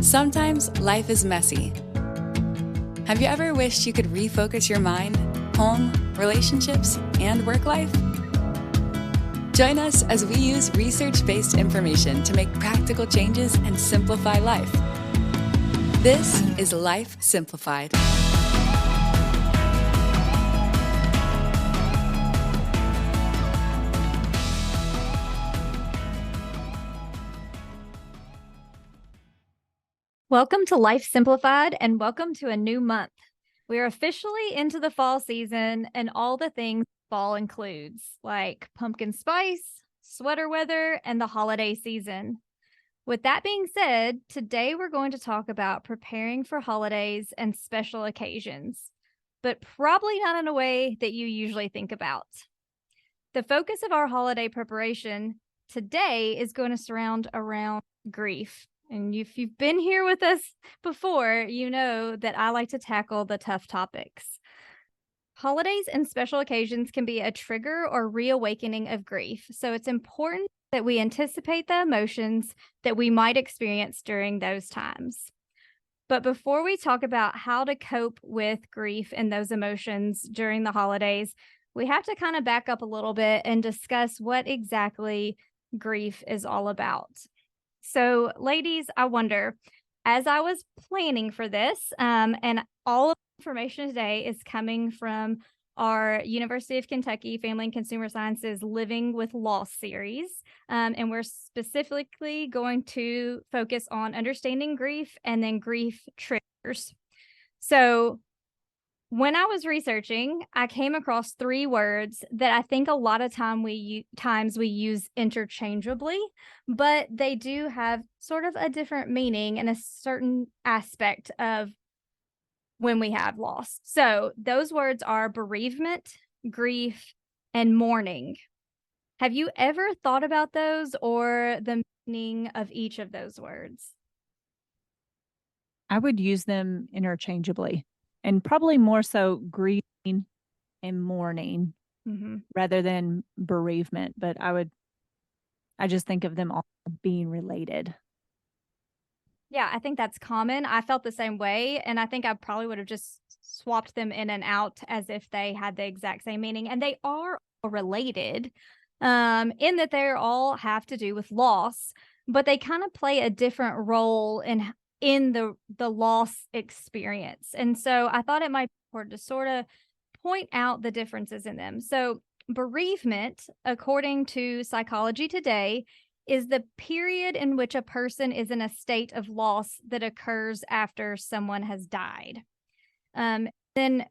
Sometimes life is messy. Have you ever wished you could refocus your mind, home, relationships, and work life? Join us as we use research-based information to make practical changes and simplify life. This is Life Simplified. Welcome to Life Simplified and welcome to a new month. We are officially into the fall season and all the things fall includes, like pumpkin spice, sweater weather, and the holiday season. With that being said, today we're going to talk about preparing for holidays and special occasions, but probably not in a way that you usually think about. The focus of our holiday preparation today is going to surround around grief. And if you've been here with us before, you know that I like to tackle the tough topics. Holidays and special occasions can be a trigger or reawakening of grief. So it's important that we anticipate the emotions that we might experience during those times. But before we talk about how to cope with grief and those emotions during the holidays, we have to kind of back up a little bit and discuss what exactly grief is all about. So, ladies, I wonder, as I was planning for this, and all of the information today is coming from our University of Kentucky Family and Consumer Sciences Living with Loss series, and we're specifically going to focus on understanding grief and then grief triggers. So, when I was researching, I came across three words that I think a lot of times we use interchangeably, but they do have sort of a different meaning and a certain aspect of when we have loss. So those words are bereavement, grief, and mourning. Have you ever thought about those or the meaning of each of those words? I would use them interchangeably and probably more so grieving and mourning rather than bereavement. But I just think of them all being related. Yeah, I think that's common. I felt the same way. And I think I probably would have just swapped them in and out as if they had the exact same meaning. And they are related in that they all have to do with loss, but they kind of play a different role in the loss experience. And so I thought it might be important to sort of point out the differences in them. So bereavement, according to Psychology Today, is the period in which a person is in a state of loss that occurs after someone has died. Then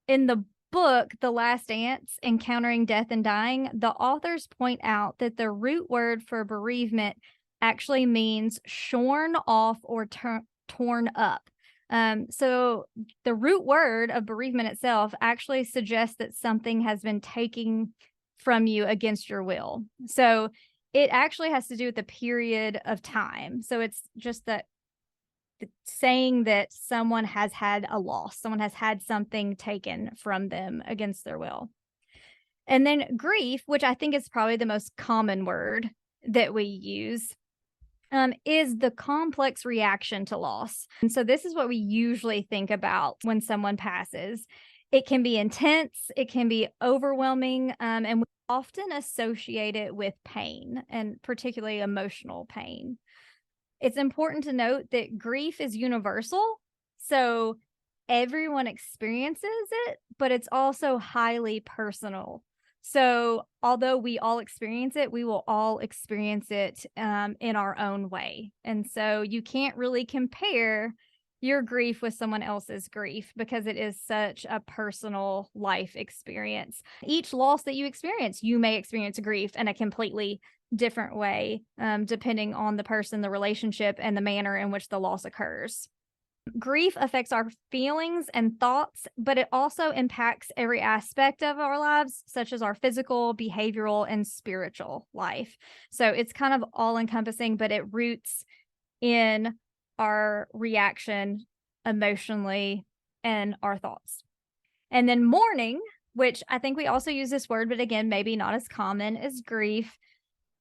in the book, The Last Dance, Encountering Death and Dying, the authors point out that the root word for bereavement actually means shorn off or torn up. So the root word of bereavement itself actually suggests that something has been taken from you against your will. So it actually has to do with the period of time. So it's just that saying that someone has had a loss, someone has had something taken from them against their will. And then grief, which I think is probably the most common word that we use, is the complex reaction to loss. And so this is what we usually think about when someone passes. It can be intense, it can be overwhelming, and we often associate it with pain, and particularly emotional pain. It's important to note that grief is universal, so everyone experiences it, but it's also highly personal. So although we all experience it, we will all experience it in our own way. And so you can't really compare your grief with someone else's grief because it is such a personal life experience. Each loss that you experience, you may experience grief in a completely different way, depending on the person, the relationship, and the manner in which the loss occurs. Grief affects our feelings and thoughts, but it also impacts every aspect of our lives, such as our physical, behavioral, and spiritual life. So it's kind of all encompassing, but it roots in our reaction emotionally and our thoughts. And then mourning, which I think we also use this word, but again, maybe not as common as grief,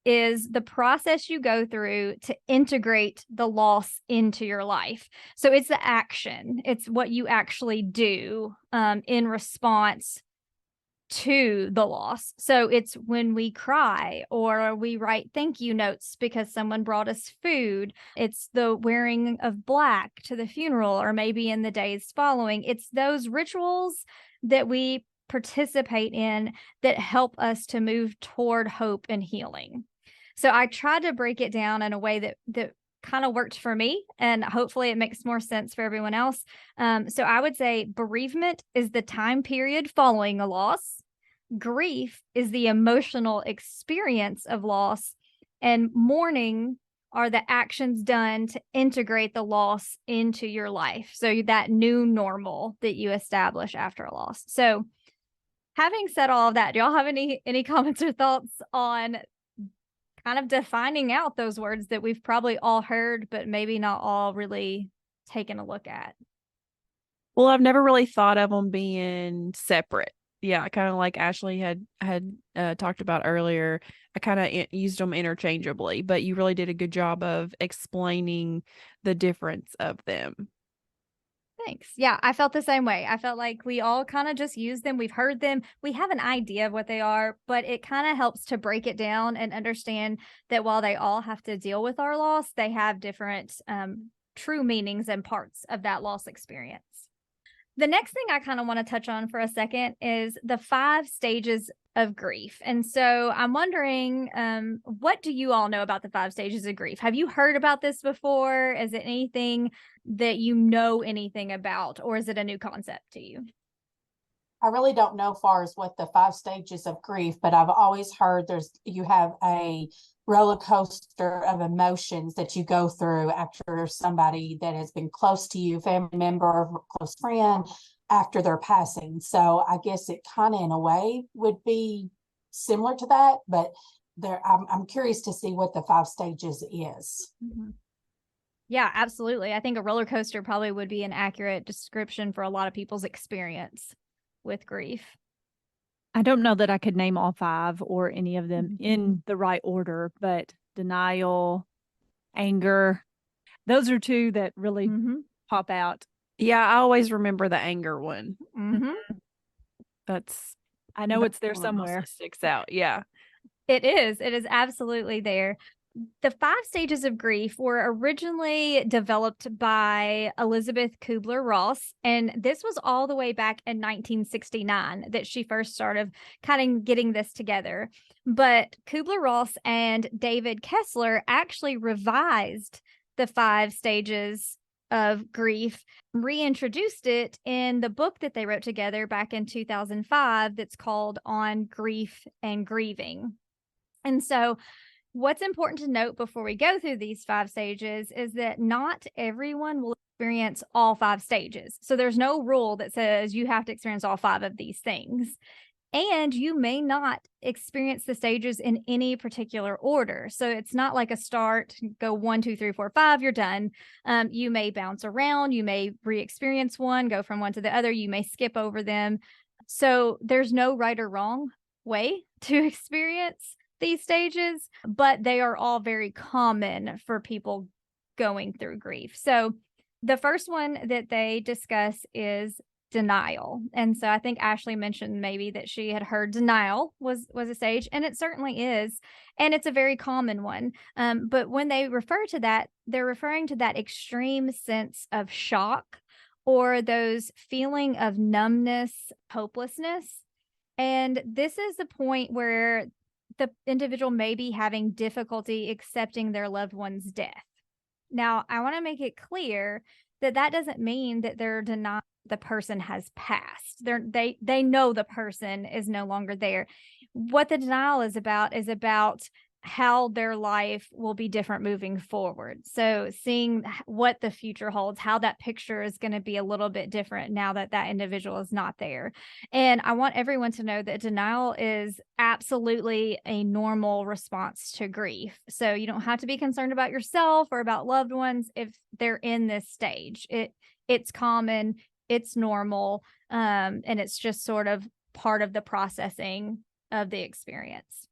is the process you go through to integrate the loss into your life. So it's the action, it's what you actually do in response to the loss. So it's when we cry or we write thank you notes because someone brought us food. It's the wearing of black to the funeral, or maybe in the days following. It's those rituals that we participate in that help us to move toward hope and healing. So I tried to break it down in a way that kind of worked for me, and hopefully it makes more sense for everyone else. So I would say bereavement is the time period following a loss. Grief is the emotional experience of loss, and mourning are the actions done to integrate the loss into your life. So that new normal that you establish after a loss. So having said all of that, do y'all have any comments or thoughts on kind of defining out those words that we've probably all heard, but maybe not all really taken a look at? Well, I've never really thought of them being separate. Yeah, kind of like Ashley had talked about earlier. I kind of used them interchangeably, but you really did a good job of explaining the difference of them. Thanks. Yeah, I felt the same way. I felt like we all kind of just use them. We've heard them. We have an idea of what they are, but it kind of helps to break it down and understand that while they all have to deal with our loss, they have different true meanings and parts of that loss experience. The next thing I kind of want to touch on for a second is the 5 stages of grief. And so I'm wondering, what do you all know about the 5 stages of grief? Have you heard about this before? Is it anything that you know anything about, or is it a new concept to you? I really don't know far as what the 5 stages of grief, but I've always heard you have a roller coaster of emotions that you go through after somebody that has been close to you, family member or close friend, after their passing. So I guess it kind of in a way would be similar to that, but I'm curious to see what the 5 stages is. Mm-hmm. Yeah, absolutely. I think a roller coaster probably would be an accurate description for a lot of people's experience with grief. I don't know that I could name all 5 or any of them in the right order, but denial, anger, those are 2 that really pop out. Yeah, I always remember the anger one. I know it's there somewhere. Sticks out. Yeah. It is absolutely there. The 5 stages of grief were originally developed by Elizabeth Kubler-Ross, and this was all the way back in 1969 that she first started kind of getting this together. But Kubler-Ross and David Kessler actually revised the 5 stages of grief, reintroduced it in the book that they wrote together back in 2005 that's called On Grief and Grieving. And so what's important to note before we go through these 5 stages is that not everyone will experience all 5 stages. So there's no rule that says you have to experience all 5 of these things. And you may not experience the stages in any particular order. So it's not like a start, go 1, 2, 3, 4, 5, you're done. You may bounce around. You may re-experience one, go from one to the other. You may skip over them. So there's no right or wrong way to experience these stages, but they are all very common for people going through grief. So the first one that they discuss is denial. And so I think Ashley mentioned maybe that she had heard denial was a stage, and it certainly is. And it's a very common one. But when they refer to that, they're referring to that extreme sense of shock or those feeling of numbness, hopelessness. And this is the point where the individual may be having difficulty accepting their loved one's death. Now, I want to make it clear that that doesn't mean that they're denying the person has passed. They know the person is no longer there. What the denial is about how their life will be different moving forward. So seeing what the future holds, how that picture is going to be a little bit different now that that individual is not there. And I want everyone to know that denial is absolutely a normal response to grief. So you don't have to be concerned about yourself or about loved ones if they're in this stage. It's common, it's normal, and it's just sort of part of the processing of the experience.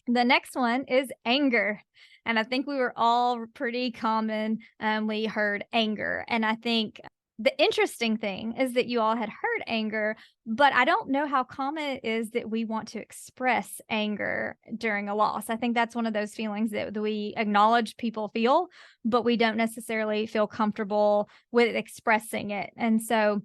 The next one is anger. And I think we were all pretty common. We heard anger. And I think the interesting thing is that you all had heard anger, but I don't know how common it is that we want to express anger during a loss. I think that's one of those feelings that we acknowledge people feel, but we don't necessarily feel comfortable with expressing it. And so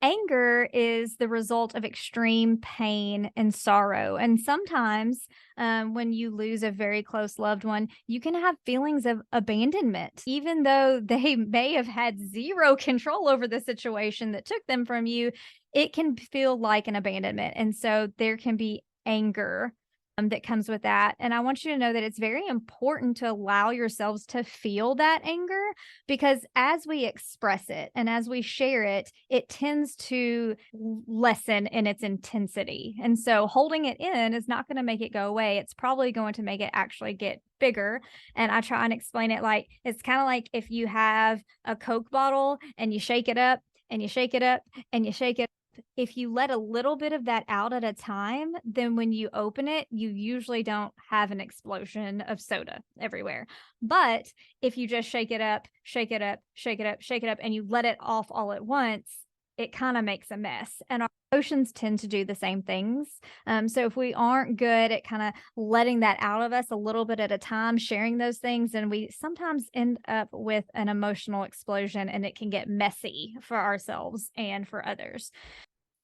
anger is the result of extreme pain and sorrow. And sometimes when you lose a very close loved one, you can have feelings of abandonment, even though they may have had zero control over the situation that took them from you. It can feel like an abandonment. And so there can be anger that comes with that. And I want you to know that it's very important to allow yourselves to feel that anger, because as we express it and as we share it, it tends to lessen in its intensity. And so holding it in is not going to make it go away. It's probably going to make it actually get bigger. And I try and explain it like, it's kind of like if you have a Coke bottle and you shake it up and you shake it up and you shake it. If you let a little bit of that out at a time, then when you open it, you usually don't have an explosion of soda everywhere. But if you just shake it up, shake it up, shake it up, shake it up, and you let it off all at once, it kind of makes a mess. And our emotions tend to do the same things. So if we aren't good at kind of letting that out of us a little bit at a time, sharing those things, then we sometimes end up with an emotional explosion, and it can get messy for ourselves and for others.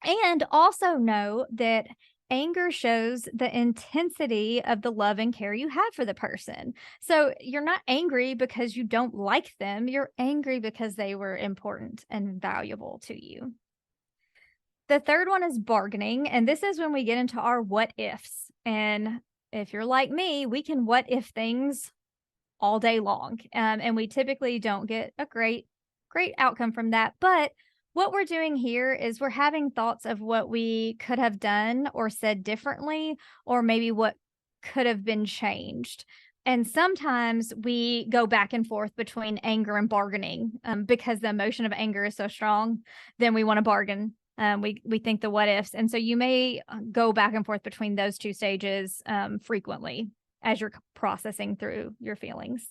And also know that anger shows the intensity of the love and care you have for the person. So you're not angry because you don't like them. You're angry because they were important and valuable to you. The third one is bargaining. And this is when we get into our what ifs. And if you're like me, we can what if things all day long. And we typically don't get a great outcome from that. But what we're doing here is we're having thoughts of what we could have done or said differently, or maybe what could have been changed. And sometimes we go back and forth between anger and bargaining because the emotion of anger is so strong. Then we want to bargain. We think the what ifs. And so you may go back and forth between those two stages frequently as you're processing through your feelings.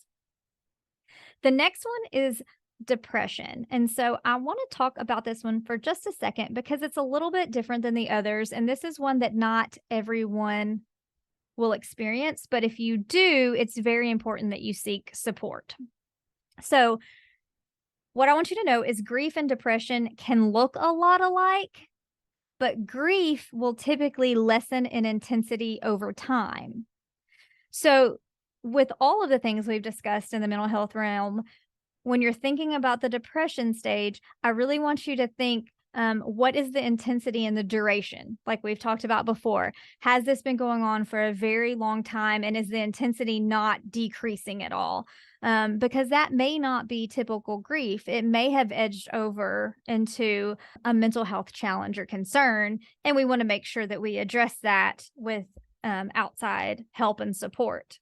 The next one is depression. And so I want to talk about this one for just a second because it's a little bit different than the others. And this is one that not everyone will experience. But if you do, it's very important that you seek support. So what I want you to know is grief and depression can look a lot alike, but grief will typically lessen in intensity over time. So with all of the things we've discussed in the mental health realm, when you're thinking about the depression stage, I really want you to think, what is the intensity and the duration? Like we've talked about before, has this been going on for a very long time? And is the intensity not decreasing at all? Because that may not be typical grief. It may have edged over into a mental health challenge or concern. And we want to make sure that we address that with outside help and support.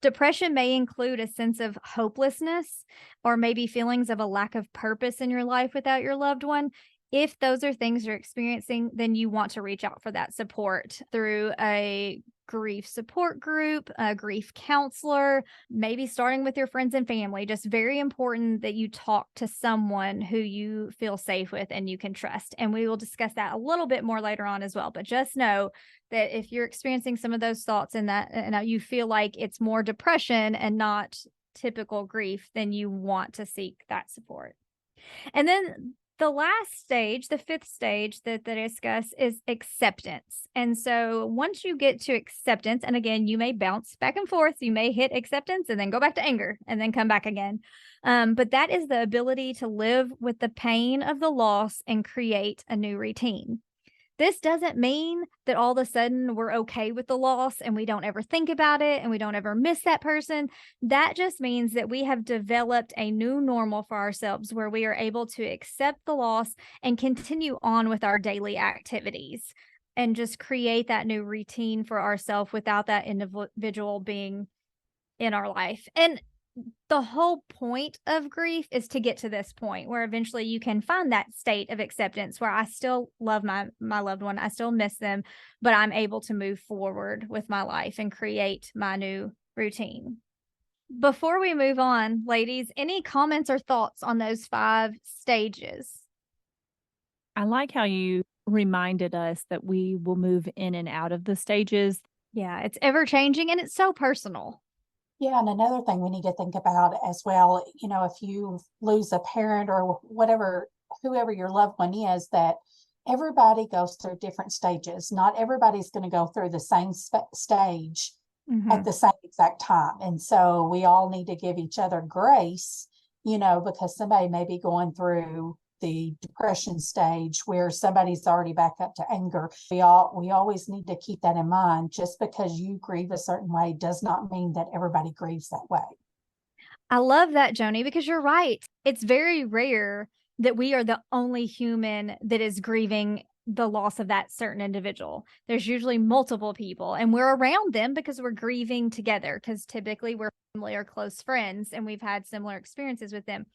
Depression may include a sense of hopelessness or maybe feelings of a lack of purpose in your life without your loved one. If those are things you're experiencing, then you want to reach out for that support through a grief support group, a grief counselor, maybe starting with your friends and family. Just very important that you talk to someone who you feel safe with and you can trust. And we will discuss that a little bit more later on as well. But just know that if you're experiencing some of those thoughts and you feel like it's more depression and not typical grief, then you want to seek that support. And then the last stage, the fifth stage that I discuss is acceptance. And so once you get to acceptance, and again, you may bounce back and forth, you may hit acceptance and then go back to anger and then come back again. But that is the ability to live with the pain of the loss and create a new routine. This doesn't mean that all of a sudden we're okay with the loss and we don't ever think about it and we don't ever miss that person. That just means that we have developed a new normal for ourselves where we are able to accept the loss and continue on with our daily activities and just create that new routine for ourselves without that individual being in our life. And the whole point of grief is to get to this point where eventually you can find that state of acceptance where I still love my loved one, I still miss them, but I'm able to move forward with my life and create my new routine. Before we move on, ladies, any comments or thoughts on those 5 stages? I like how you reminded us that we will move in and out of the stages. Yeah, it's ever changing and it's so personal. Yeah, and another thing we need to think about as well, if you lose a parent or whatever, whoever your loved one is, that everybody goes through different stages. Not everybody's going to go through the same stage at the same exact time. And so we all need to give each other grace, because somebody may be going through the depression stage where somebody's already back up to anger. We always need to keep that in mind. Just because you grieve a certain way does not mean that everybody grieves that way. I love that, Joni, because you're right. It's very rare that we are the only human that is grieving the loss of that certain individual. There's usually multiple people, and we're around them because we're grieving together, because typically we're family or close friends and we've had similar experiences with them.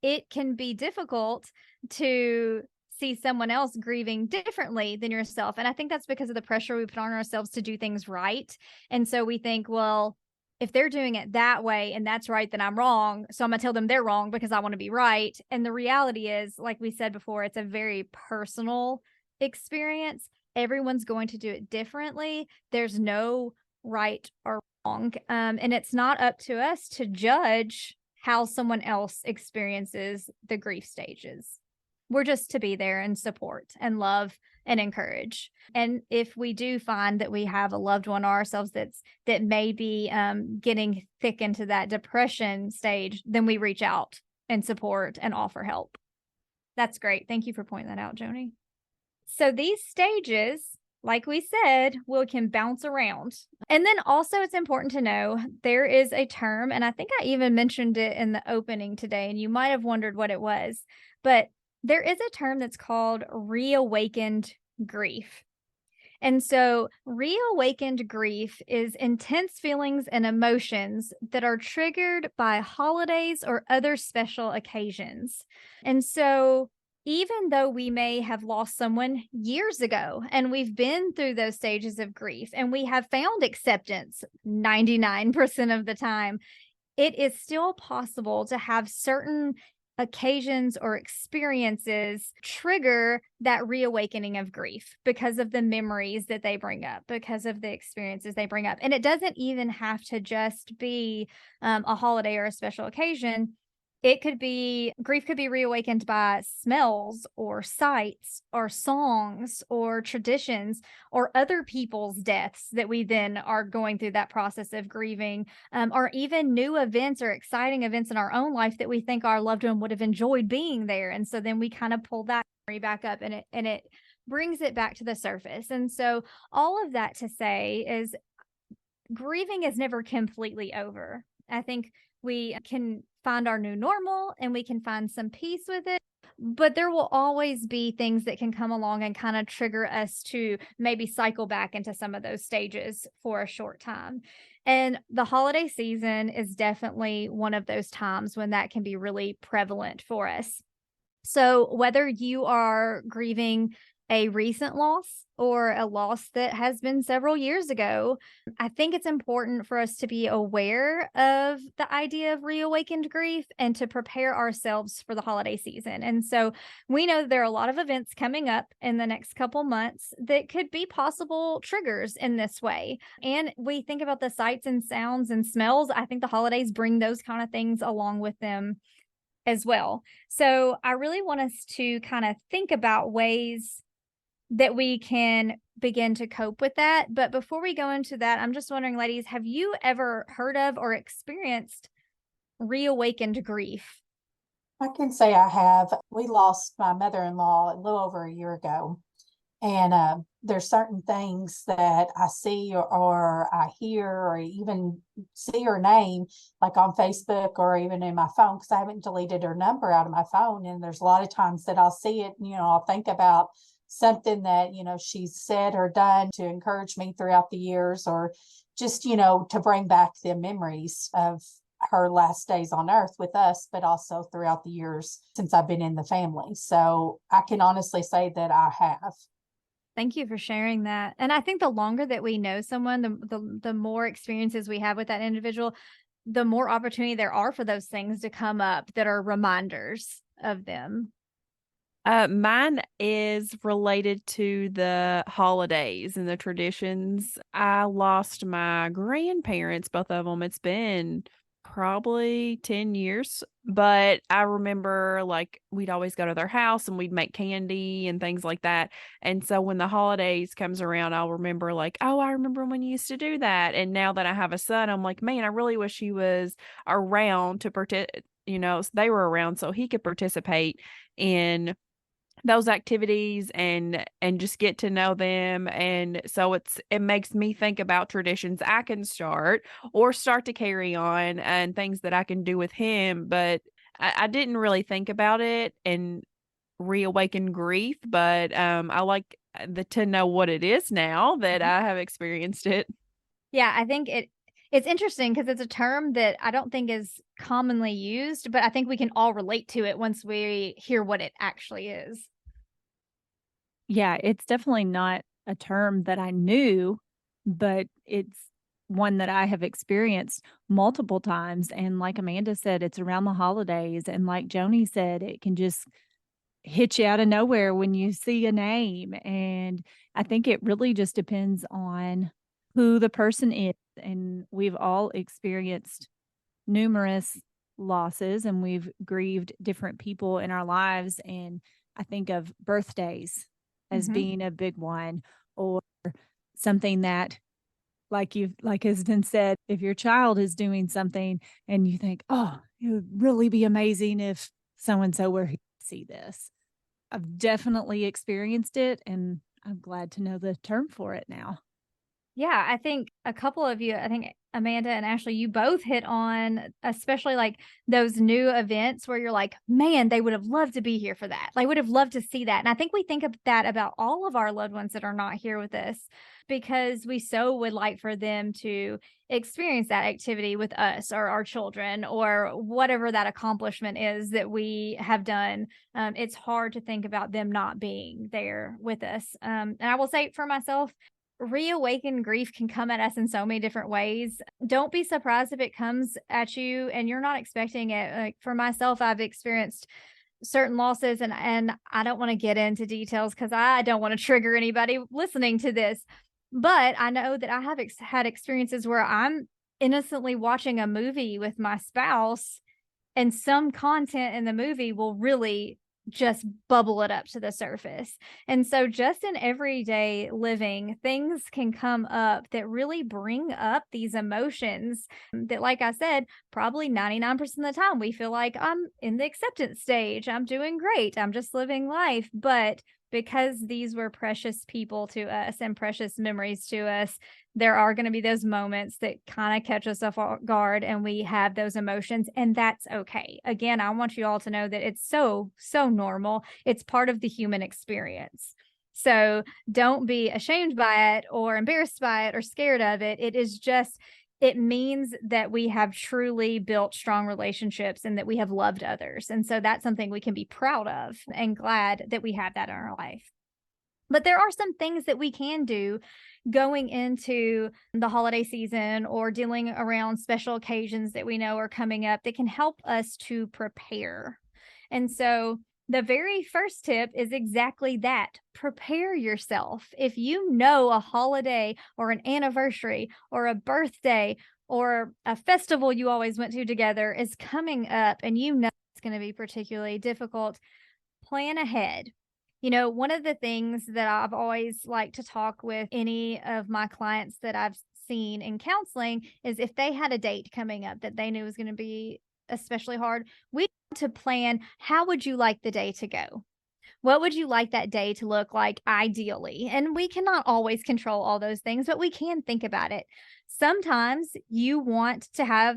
It can be difficult to see someone else grieving differently than yourself. And I think that's because of the pressure we put on ourselves to do things right. And so we think, well, if they're doing it that way and that's right, then I'm wrong. So I'm going to tell them they're wrong because I want to be right. And the reality is, like we said before, it's a very personal experience. Everyone's going to do it differently. There's no right or wrong. And it's not up to us to judge how someone else experiences the grief stages. We're just to be there and support and love and encourage. And if we do find that we have a loved one or ourselves that may be getting thick into that depression stage, then we reach out and support and offer help. That's great. Thank you for pointing that out, Joni. So these stages, like we said, can bounce around. And then also it's important to know there is a term, and I think I even mentioned it in the opening today, and you might have wondered what it was, but there is a term that's called reawakened grief. And so reawakened grief is intense feelings and emotions that are triggered by holidays or other special occasions. And so even though we may have lost someone years ago and we've been through those stages of grief and we have found acceptance 99% of the time, it is still possible to have certain occasions or experiences trigger that reawakening of grief because of the memories that they bring up, because of the experiences they bring up. And it doesn't even have to just be a holiday or a special occasion. It could be, grief could be reawakened by smells or sights or songs or traditions or other people's deaths that we then are going through that process of grieving, or even new events or exciting events in our own life that we think our loved one would have enjoyed being there. And so then we kind of pull that memory back up and it brings it back to the surface. And so all of that to say is grieving is never completely over. I think we can find our new normal and we can find some peace with it, but there will always be things that can come along and kind of trigger us to maybe cycle back into some of those stages for a short time. And the holiday season is definitely one of those times when that can be really prevalent for us. So whether you are grieving a recent loss or a loss that has been several years ago, I think it's important for us to be aware of the idea of reawakened grief and to prepare ourselves for the holiday season. And so we know there are a lot of events coming up in the next couple months that could be possible triggers in this way. And we think about the sights and sounds and smells. I think the holidays bring those kind of things along with them as well. So I really want us to kind of think about ways that we can begin to cope with that. But before we go into that, I'm just wondering, ladies, have you ever heard of or experienced reawakened grief? I can say I have. We lost my mother-in-law a little over a year ago. And there's certain things that I see or I hear or even see her name, like on Facebook or even in my phone, because I haven't deleted her number out of my phone. And there's a lot of times that I'll see it, I'll think about something that, she's said or done to encourage me throughout the years, or just, to bring back the memories of her last days on earth with us, but also throughout the years since I've been in the family. So I can honestly say that I have. Thank you for sharing that. And I think the longer that we know someone, the more experiences we have with that individual, the more opportunity there are for those things to come up that are reminders of them. Mine is related to the holidays and the traditions. I lost my grandparents, both of them. It's been probably 10 years, but I remember like we'd always go to their house and we'd make candy and things like that. And so when the holidays comes around, I'll remember like, oh, I remember when you used to do that. And now that I have a son, I'm like, man, I really wish he was around to they were around so he could participate in those activities and just get to know them. And so it makes me think about traditions I can start to carry on and things that I can do with him. But I didn't really think about it and reawaken grief, but I like to know what it is now that I have experienced it. Yeah, I think it's interesting because it's a term that I don't think is commonly used, but I think we can all relate to it once we hear what it actually is. Yeah, it's definitely not a term that I knew, but it's one that I have experienced multiple times. And like Amanda said, it's around the holidays. And like Joni said, it can just hit you out of nowhere when you see a name. And I think it really just depends on who the person is. And we've all experienced numerous losses and we've grieved different people in our lives. And I think of birthdays as being a big one, or something that like has been said, if your child is doing something and you think, oh, it would really be amazing if so and so were here to see this. I've definitely experienced it and I'm glad to know the term for it now. Yeah, I think a couple of you, I think Amanda and Ashley, you both hit on, especially like those new events where you're like, man, they would have loved to be here for that. They would have loved to see that. And I think we think of that about all of our loved ones that are not here with us because we so would like for them to experience that activity with us or our children or whatever that accomplishment is that we have done. It's hard to think about them not being there with us. And I will say for myself, reawakened grief can come at us in so many different ways. Don't be surprised if it comes at you and you're not expecting it. Like for myself, I've experienced certain losses and I don't want to get into details because I don't want to trigger anybody listening to this. But I know that I have had experiences where I'm innocently watching a movie with my spouse and some content in the movie will really just bubble it up to the surface. And so just in everyday living, things can come up that really bring up these emotions that, like I said, probably 99% of the time we feel like I'm in the acceptance stage. I'm doing great. I'm just living life. But because these were precious people to us and precious memories to us, there are going to be those moments that kind of catch us off guard and we have those emotions, and that's okay. Again, I want you all to know that it's so normal. It's part of the human experience. So don't be ashamed by it or embarrassed by it or scared of it. It means that we have truly built strong relationships and that we have loved others. And so that's something we can be proud of and glad that we have that in our life. But there are some things that we can do going into the holiday season or dealing around special occasions that we know are coming up that can help us to prepare. And so the very first tip is exactly that. Prepare yourself. If you know a holiday or an anniversary or a birthday or a festival you always went to together is coming up and you know it's going to be particularly difficult, plan ahead. You know, one of the things that I've always liked to talk with any of my clients that I've seen in counseling is if they had a date coming up that they knew was going to be especially hard, we want to plan, how would you like the day to go? What would you like that day to look like ideally? And we cannot always control all those things, but we can think about it. Sometimes you want to have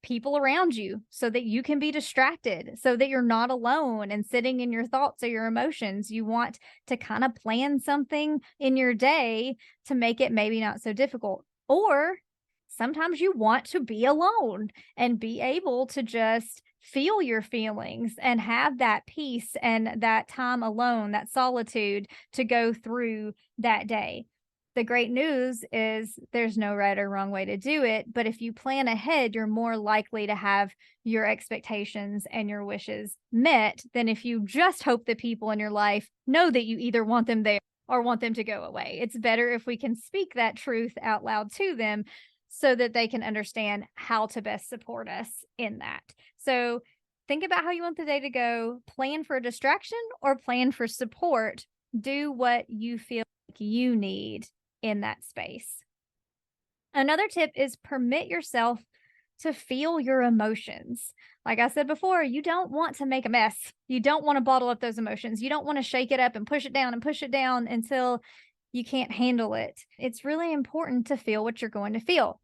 people around you so that you can be distracted, so that you're not alone and sitting in your thoughts or your emotions. You want to kind of plan something in your day to make it maybe not so difficult. Or sometimes you want to be alone and be able to just feel your feelings and have that peace and that time alone, that solitude to go through that day. The great news is there's no right or wrong way to do it, but if you plan ahead, you're more likely to have your expectations and your wishes met than if you just hope that people in your life know that you either want them there or want them to go away. It's better if we can speak that truth out loud to them so that they can understand how to best support us in that. So think about how you want the day to go, plan for a distraction or plan for support. Do what you feel like you need in that space. Another tip is permit yourself to feel your emotions. Like I said before, you don't want to make a mess. You don't want to bottle up those emotions. You don't want to shake it up and push it down until you can't handle it. It's really important to feel what you're going to feel.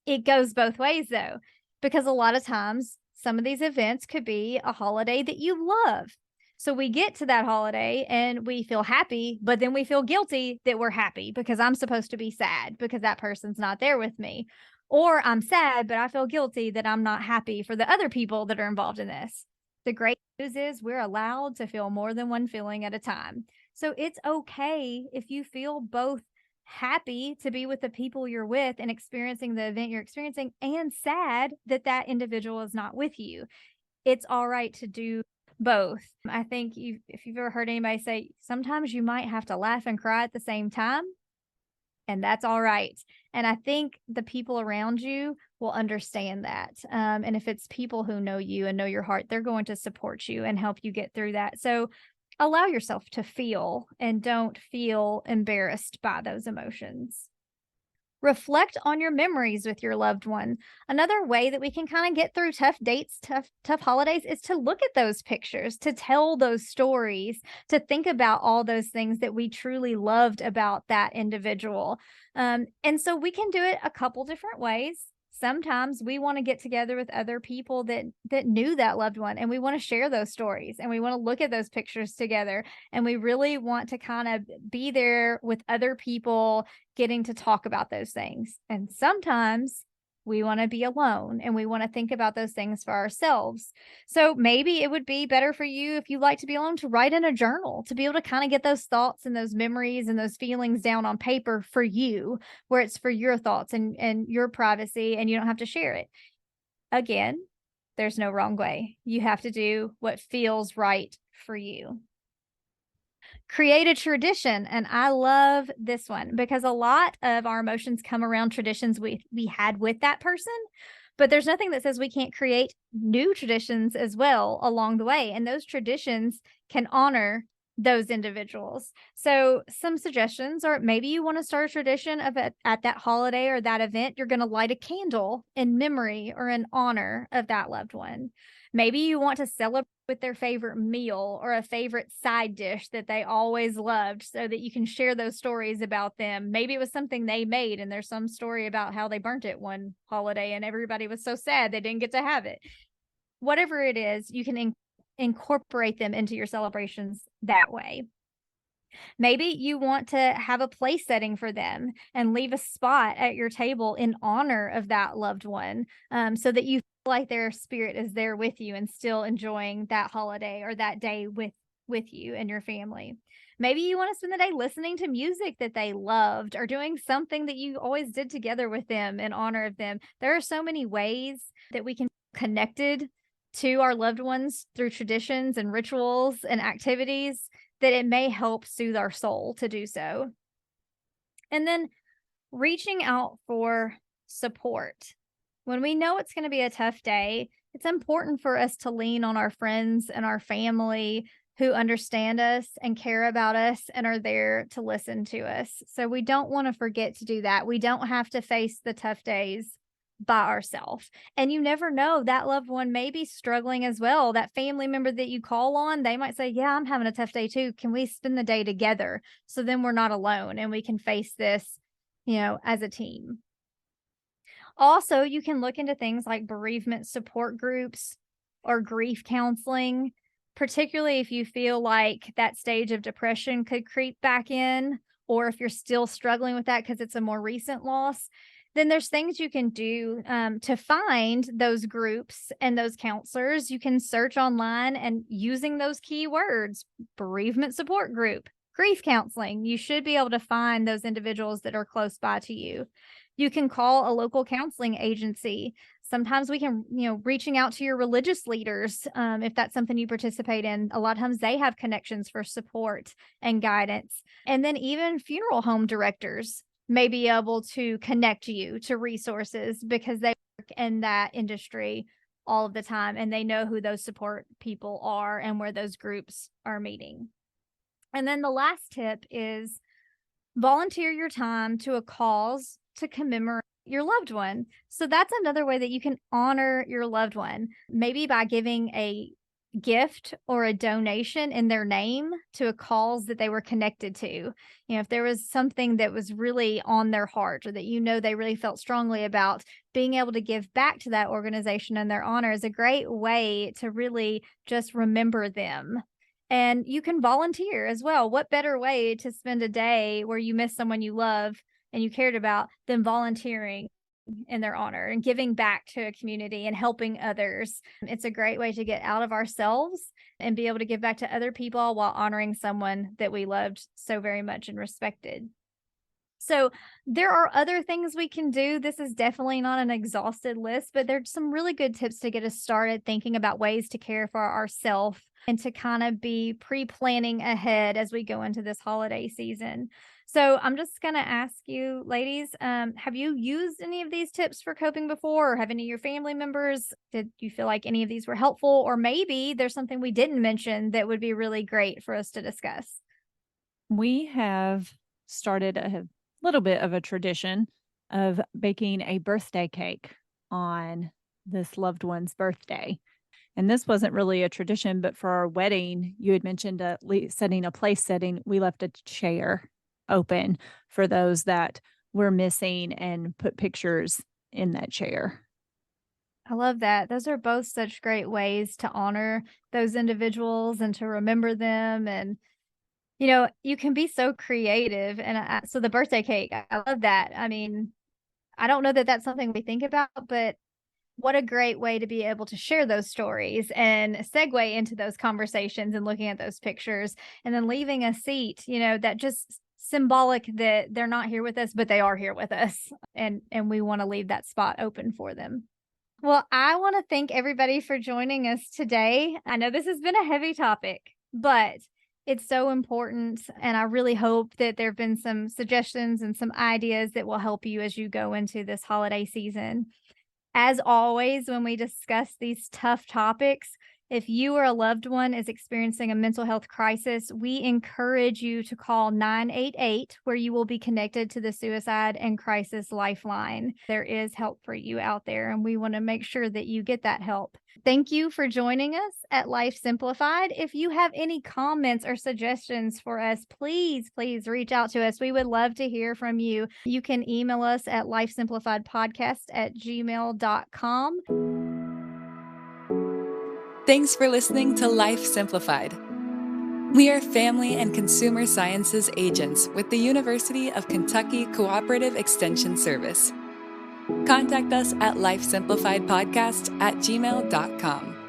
It goes both ways though, because a lot of times some of these events could be a holiday that you love. So we get to that holiday and we feel happy, but then we feel guilty that we're happy because I'm supposed to be sad because that person's not there with me. Or I'm sad, but I feel guilty that I'm not happy for the other people that are involved in this. The great news is we're allowed to feel more than one feeling at a time. So it's okay if you feel both happy to be with the people you're with and experiencing the event you're experiencing and sad that that individual is not with you. It's all right to do both. I think if you've ever heard anybody say, sometimes you might have to laugh and cry at the same time, and that's all right. And I think the people around you will understand that. And if it's people who know you and know your heart, they're going to support you and help you get through that. So allow yourself to feel and don't feel embarrassed by those emotions. Reflect on your memories with your loved one. Another way that we can kind of get through tough dates, tough holidays is to look at those pictures, to tell those stories, to think about all those things that we truly loved about that individual. And so we can do it a couple different ways. Sometimes we want to get together with other people that knew that loved one, and we want to share those stories, and we want to look at those pictures together, and we really want to kind of be there with other people getting to talk about those things. And sometimes we want to be alone and we want to think about those things for ourselves. So maybe it would be better for you, if you like to be alone, to write in a journal, to be able to kind of get those thoughts and those memories and those feelings down on paper for you, where it's for your thoughts and your privacy, and you don't have to share it. Again, there's no wrong way. You have to do what feels right for you. Create a tradition. And I love this one because a lot of our emotions come around traditions we had with that person, but there's nothing that says we can't create new traditions as well along the way. And those traditions can honor those individuals. So some suggestions are, maybe you want to start a tradition of at that holiday or that event, you're going to light a candle in memory or in honor of that loved one. Maybe you want to celebrate with their favorite meal or a favorite side dish that they always loved so that you can share those stories about them. Maybe it was something they made and there's some story about how they burnt it one holiday and everybody was so sad they didn't get to have it. Whatever it is, you can incorporate them into your celebrations that way. Maybe you want to have a place setting for them and leave a spot at your table in honor of that loved one, so that you feel like their spirit is there with you and still enjoying that holiday or that day with you and your family. Maybe you want to spend the day listening to music that they loved or doing something that you always did together with them in honor of them. There are so many ways that we can be connected to our loved ones through traditions and rituals and activities that it may help soothe our soul to do so. And then reaching out for support. When we know it's going to be a tough day, it's important for us to lean on our friends and our family who understand us and care about us and are there to listen to us. So we don't want to forget to do that. We don't have to face the tough days by ourselves. And you never know, that loved one may be struggling as well. That family member that you call on, they might say, yeah, I'm having a tough day too. Can we spend the day together? So then we're not alone and we can face this, as a team. Also, you can look into things like bereavement support groups or grief counseling, particularly if you feel like that stage of depression could creep back in, or if you're still struggling with that because it's a more recent loss. then there's things you can do to find those groups and those counselors. You can search online and using those keywords, bereavement support group, grief counseling, you should be able to find those individuals that are close by to you. You can call a local counseling agency. Sometimes we can, reaching out to your religious leaders, if that's something you participate in. A lot of times they have connections for support and guidance. And then even funeral home directors may be able to connect you to resources because they work in that industry all of the time and they know who those support people are and where those groups are meeting. And then the last tip is volunteer your time to a cause to commemorate your loved one. So that's another way that you can honor your loved one, maybe by giving a gift or a donation in their name to a cause that they were connected to. If there was something that was really on their heart or that they really felt strongly about, being able to give back to that organization in their honor is a great way to really just remember them. And you can volunteer as well. What better way to spend a day where you miss someone you love and you cared about than volunteering in their honor and giving back to a community and helping others. It's a great way to get out of ourselves and be able to give back to other people while honoring someone that we loved so very much and respected. So there are other things we can do. This is definitely not an exhausted list, but there's some really good tips to get us started thinking about ways to care for ourselves and to kind of be pre-planning ahead as we go into this holiday season. So I'm just going to ask you, ladies, have you used any of these tips for coping before, or have any of your family members? Did you feel like any of these were helpful? Or maybe there's something we didn't mention that would be really great for us to discuss. We have started a little bit of a tradition of baking a birthday cake on this loved one's birthday. And this wasn't really a tradition, but for our wedding, you had mentioned setting a place setting. We left a chair open for those that were missing and put pictures in that chair. I love that. Those are both such great ways to honor those individuals and to remember them. And, you can be so creative. And so the birthday cake, I love that. I mean, I don't know that that's something we think about, but what a great way to be able to share those stories and segue into those conversations and looking at those pictures and then leaving a seat, that just symbolic that they're not here with us, but they are here with us. And we want to leave that spot open for them. Well, I want to thank everybody for joining us today. I know this has been a heavy topic, but it's so important. And I really hope that there have been some suggestions and some ideas that will help you as you go into this holiday season. As always, when we discuss these tough topics, if you or a loved one is experiencing a mental health crisis, we encourage you to call 988, where you will be connected to the Suicide and Crisis Lifeline. There is help for you out there, and we want to make sure that you get that help. Thank you for joining us at Life Simplified. If you have any comments or suggestions for us, please reach out to us. We would love to hear from you. You can email us at lifesimplifiedpodcast@gmail.com. Thanks for listening to Life Simplified. We are family and consumer sciences agents with the University of Kentucky Cooperative Extension Service. Contact us at lifesimplifiedpodcast@gmail.com.